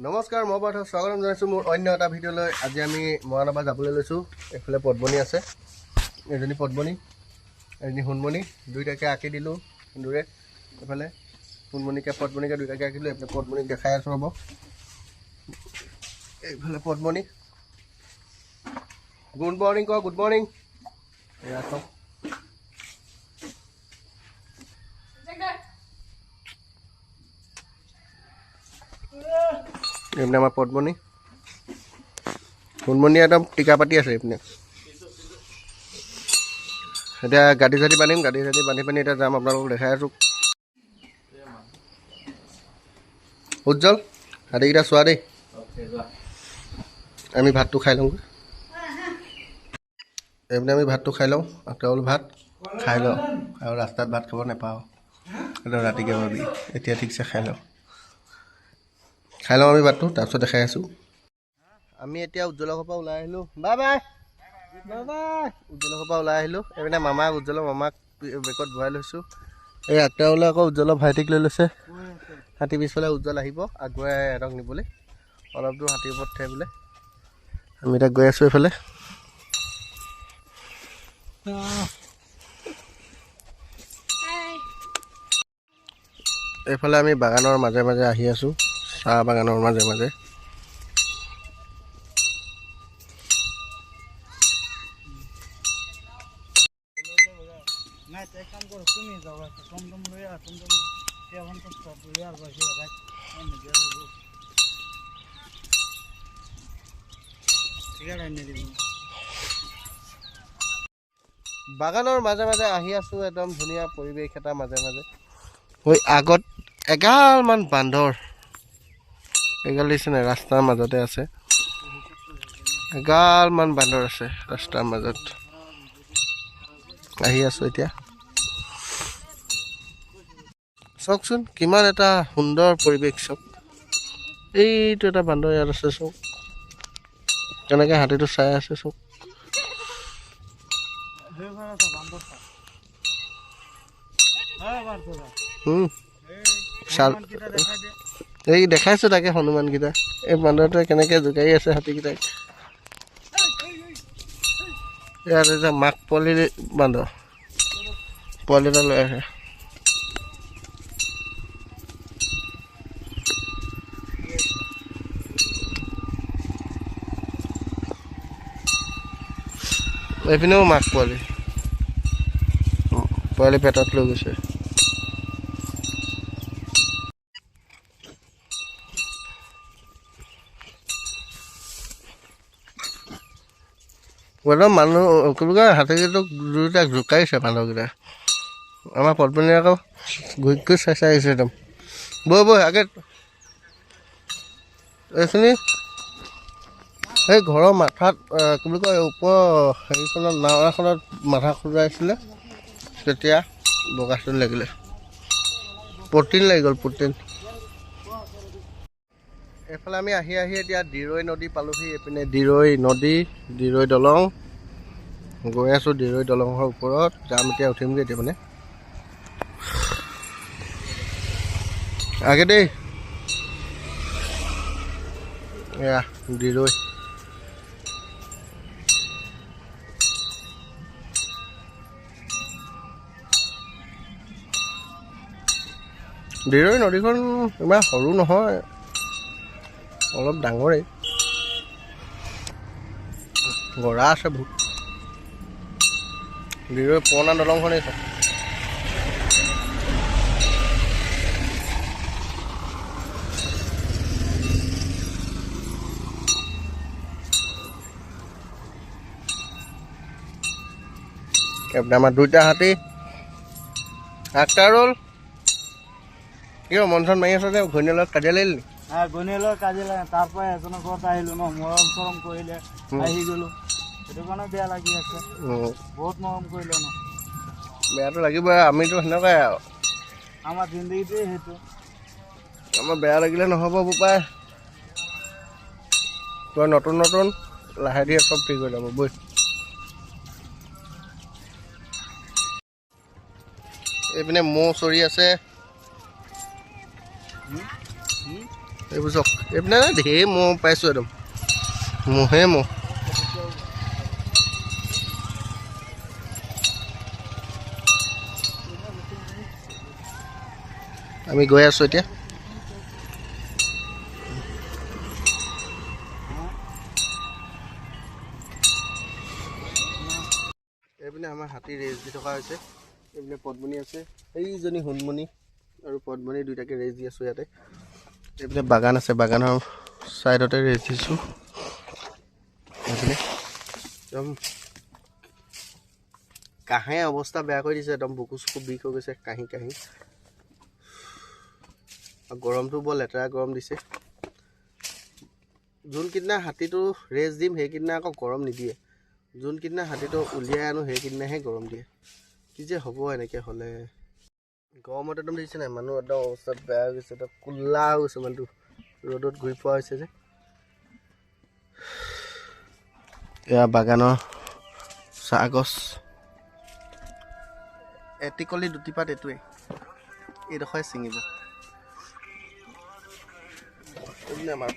নমস্কাৰ, মই পাৰ্থ স্বাগতম জনাইছোঁ মোৰ অন্য এটা ভিডিঅ'লৈ। আজি আমি মৰাণৰ যাবলৈ লৈছোঁ। এইফালে পদ্মনী আছে, এজনী পদ্মনী, এজনী সোণমণি, দুইটাকে আঁকি দিলোঁ সুন্দৰে। এইফালে সোণমণিকে পদ্মনীকে দুইটাকে আঁকিলোঁ। এইফালে পদ্মনীক দেখাই আছোঁ হ'ব। এইফালে পদ্মনী, গুড মৰ্ণিং ক, গুড মৰ্ণিং। এয়া চাওক, এইপিনে আমাৰ পদ্মনী, সোণমণি একদম টিকা পাতি আছে। এইপিনে এতিয়া গাড়ী চাড়ী বান্ধিম, গাড়ী চাড়ী বান্ধি পানি এতিয়া যাম, আপোনালোকক দেখাই আছোঁ। উজ্জ্বল, হাতীকেইটা চোৱা দেই। আমি ভাতটো খাই লওঁগৈ। এইপিনে আমি ভাতটো খাই লওঁ, কেৱল ভাত খাই লওঁ আৰু ৰাস্তাত ভাত খাব নাপাওঁ। একদম ৰাতিকৈ ভাবি এতিয়া ঠিকছে খাই লওঁ আমি ভাতটো, তাৰপিছত দেখাই আছোঁ। আমি এতিয়া উজ্জ্বলৰ ঘৰৰ পৰা ওলাই আহিলোঁ। Bye bye bye bye. উজ্জ্বলৰ ঘৰৰ পৰা ওলাই আহিলোঁ। এইপিনে মামাক, উজ্জ্বলৰ মামাক বেগত ভৰাই লৈছোঁ। এই আগটাবলৈ আকৌ উজ্জ্বলৰ ভাইটিক লৈ লৈছে। হাতী পিছফালে উজ্জ্বল আহিব আগুৱাই সিহঁতক নিবলৈ। অলপ দূৰ হাতীৰ ওপৰত থৈ বোলে। আমি এতিয়া গৈ আছোঁ এইফালে। এইফালে আমি বাগানৰ মাজে মাজে আহি আছোঁ, চাহ বাগানৰ মাজে মাজে। বাগানৰ মাজে মাজে আহি আছোঁ, একদম ধুনীয়া পৰিৱেশ এটা মাজে মাজে। হৈ আগত এগালমান বান্দৰ, এগাল দিছে নাই, ৰাস্তাৰ মাজতে আছে। এগালমান বান্দৰ আছে ৰাস্তাৰ মাজত। আহি আছোঁ এতিয়া। চাওকচোন কিমান এটা সুন্দৰ পৰিৱেশ চাওক। এইটো এটা বান্দৰ ইয়াত আছে, চাওক কেনেকৈ হাতীটো চাই আছে চাওক। এই দেখাইছোঁ তাকে হনুমানকেইটা। এই বান্দৰটোৱে কেনেকৈ জোকাৰি আছে হাতীকেইটাক। ইয়াত এটা মাক পোৱালি বান্দৰ, পোৱালি এটা লৈ আহে। এইপিনেও মাক পোৱালি, পোৱালি পেটত লৈ গৈছে। একদম মানুহ কি বুলি কয়, হাতীকেইটাক দুয়োটাক জোকাৰিছে বান্দৰকেইটাই। আমাৰ পদ্মনীয়ে আকৌ ঘূৰি ঘূৰি চাই চাই আহিছে একদম। বৈ বৈ আগে এইখিনি সেই ঘৰৰ মাথাত কি বুলি কয়, ওপৰ হেৰিখনত নাৱৰাখনত মাথা খজুৱাইছিলে, তেতিয়া বগাচোন লাগিলে, প্ৰটিন লাগি গ'ল, প্ৰটিন। এইফালে আমি আহি আহি এতিয়া দিৰৈ নদী পালোহি। এইপিনে দিৰৈ নদী, দিৰৈ দলং গৈ আছোঁ। দিৰৈ দলঙৰ ওপৰত যাম এতিয়া, উঠিমগৈ এতিয়া মানে। আগে দেই, এয়া দিৰৈ। দিৰৈ নদীখন ইমান সৰু নহয়, অলপ ডাঙৰেই, গৰা আছে বহুত। দিৰৈ পুৰণা দলংখনেই চাওক। আমাৰ দুইটা হাতী আগটা ৰ'ল। কিয় মন চন মাৰি আছ যে, ঘৈণীৰ লগত কাজিয়া লাগিল নি? ঘৈণীৰ লগত কাজিয়া লাগে, তাৰ পৰা এজনৰ ঘৰত আহিলোঁ ন, মৰম চৰম কৰিলে, আহি গ'লোঁ, সেইটো কাৰণে বেয়া লাগি আছে। বহুত মৰম কৰিলে ন, বেয়াটো লাগিবই, আমিতো সেনেকুৱাই আৰু, আমাৰ জিন্দগীটোৱে সেইটো। আমাৰ বেয়া লাগিলে নহ'ব বোপাই, তই নতুন নতুন লাহে ধীৰে চব ঠিক হৈ যাব বৈ। এইপিনে মৌ চৰি আছে। এইবোৰ চাওক এইপিনে ঢেৰ মহ পাইছোঁ একদম মহে মহ আমি গৈ আছোঁ এতিয়া এইপিনে আমাৰ হাতী ৰেচ দি থকা হৈছে এইপিনে পদ্মণি আছে এইজনী সোণমণি আৰু পদ্মণি দুইটাকে ৰেচ দি আছোঁ ইয়াতে এইপিনে বাগান আছে বাগানৰ ছাইডতে ৰেচ দিছোঁ এইপিনে একদম কাহে অৱস্থা বেয়া কৰি দিছে একদম বুকু চুকু বিষ হৈ গৈছে কাহি কাহি আৰু গৰমটো বৰ লেতেৰা গৰম দিছে যোনকেইদিনা হাতীটো ৰেচ দিম সেইকেইদিনা আকৌ গৰম নিদিয়ে যোনকেইদিনা হাতীটো উলিয়াই আনো সেইকেইদিনাহে গৰম দিয়ে কি যে হ'ব এনেকৈ হ'লে গৰমত একদম দেখিছে নাই মানুহ একদম অৱস্থা বেয়া হৈ গৈছে একদম কোলা হৈ গৈছে মানুহটো ৰ'দত ঘূৰি পোৱা হৈছে যে এয়া বাগানৰ চাহগছ এটিকলি দুটিপাত এইটোৱে এইডোখৰে ছিঙিব এইপিনে আমাৰ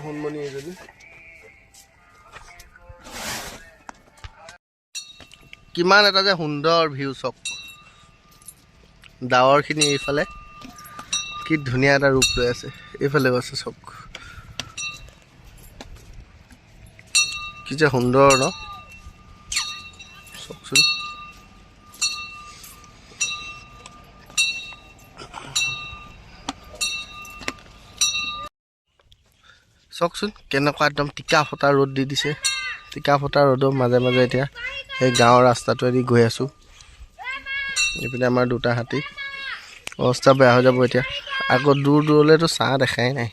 সোণমণি এজনী কিমান এটা যে সুন্দৰ ভিউ চাওক ডাৱৰখিনি এইফালে কি ধুনীয়া এটা ৰূপ লৈ আছে এইফালেও আছে চাওক কি যে সুন্দৰ ন চাওকচোন চাওকচোন কেনেকুৱা একদম টিকা ফটা ৰ'দ দি দিছে টিকা ফটা ৰ'দৰ মাজে মাজে এতিয়া সেই গাঁৱৰ ৰাস্তাটোৱেদি গৈ আছোঁ এইপিনে আমাৰ দুটা হাতী অৱস্থা বেয়া হৈ যাব এতিয়া আকৌ দূৰ দূৰলৈতো ছাঁ দেখাই নাই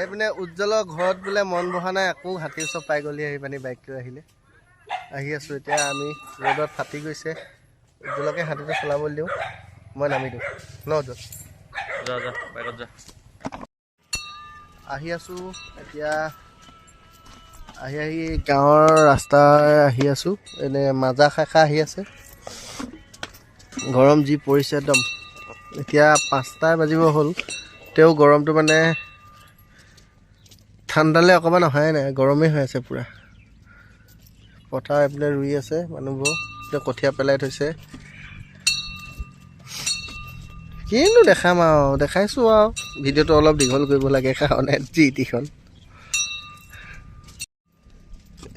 এইপিনে উজ্জ্বলৰ ঘৰত বোলে মন বহা নাই আকৌ হাতীৰ ওচৰ পাই গ'লি আহি পানি বাইক লৈ আহিলে আহি আছোঁ এতিয়া আমি ৰ'দত ফাটি গৈছে উজ্জ্বলকে হাতীটো চলাবলৈ দিওঁ মই নামি দিওঁ ন উজ্জ্বল যা যা বাইকত যা আহি আছোঁ এতিয়া আহি গাঁৱৰ ৰাস্তাই আহি আছোঁ এনে মাজা খাই খাই আহি আছে গৰম যি পৰিছে একদম এতিয়া 5টা বাজিব হ'ল তেওঁ গৰমটো মানে ঠাণ্ডালৈ অকণমান অহাই নাই গৰমেই হৈ আছে পূৰা পথাৰ এইপিনে ৰুই আছে মানুহবোৰ এতিয়া কঠীয়া পেলাই থৈছে কিনো দেখাম আৰু দেখাইছোঁ আৰু ভিডিঅ'টো অলপ দীঘল কৰিব লাগে কাৰণে যি টিখন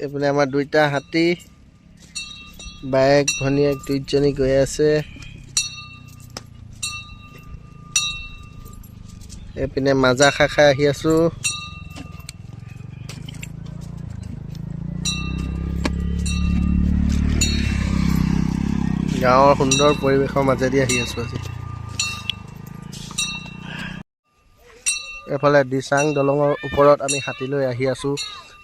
এইপিনে আমাৰ দুইটা হাতী বায়েক ভনীয়েক দুইজনী গৈ আছে এইপিনে মাজা খাই খাই আহি আছোঁ গাঁৱৰ সুন্দৰ পৰিৱেশৰ মাজেদি আহি আছোঁ আজি এফালে দিচাং দলঙৰ ওপৰত আমি হাতী লৈ আহি আছোঁ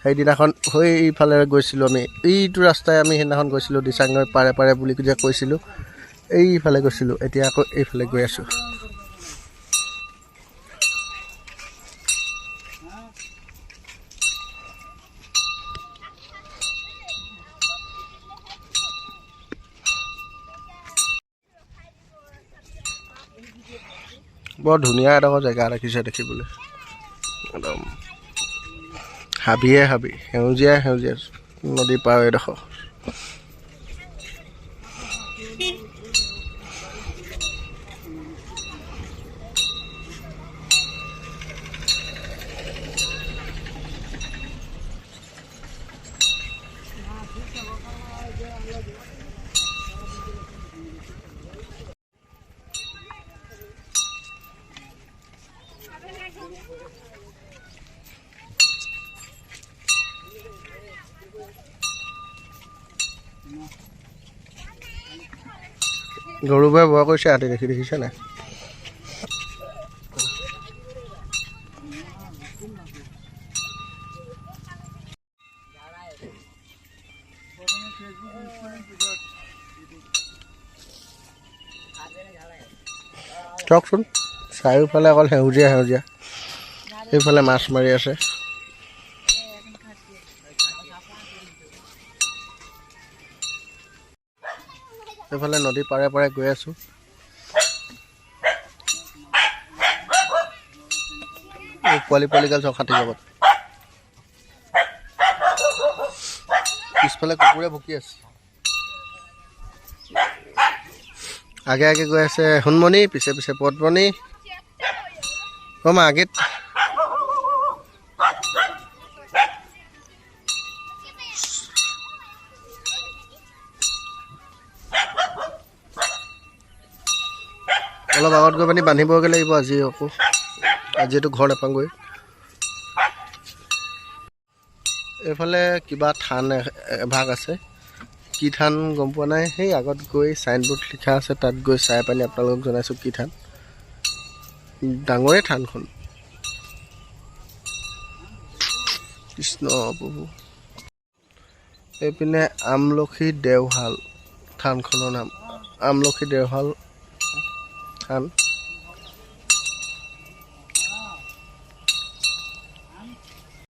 সেইদিনাখন এইফালে গৈছিলোঁ আমি এইটো ৰাস্তাই আমি সেইদিনাখন গৈছিলোঁ দিচাঙৰ পাৰে পাৰে বুলি যে কৈছিলোঁ এইফালে গৈছিলোঁ এতিয়া আকৌ এইফালে গৈ আছোঁ বৰ ধুনীয়া এডোখৰ জেগা ৰাখিছে দেখিবলৈ একদম হাবিয়ে হাবি সেউজীয়া সেউজীয়া নদী পাৰ এডোখৰ গৰুবোৰে ভয় কৰিছে হাতী দেখি দেখিছে নাই চাওকচোন চাৰিওফালে অকল সেউজীয়া সেউজীয়া এইফালে মাছ মাৰি আছে এইফালে নদীৰ পাৰে পাৰে গৈ আছোঁ। পোৱালি পোৱালিগাল চব কাটি যাব। পিছফালে কুকুৰে ভুকি আছে। আগে আগে গৈ আছে সোণমণি, পিছে পিছে পদ্মণি। আগেত অলপ আগত গৈ পানি বান্ধিবগৈ লাগিব আজি আকৌ। আজিতো ঘৰ নাপাওঁগৈ। এইফালে কিবা থান এভাগ আছে, কি থান গম পোৱা নাই। সেই আগত গৈ চাইনবোৰ্ড লিখা আছে, তাত গৈ চাই পানি আপোনালোকক জনাইছোঁ কি থান। ডাঙৰে থানখন, কৃষ্ণ প্ৰভু। এইপিনে আমলখি দেওশাল থানখনৰ নাম, আমলখি দেওশাল থান।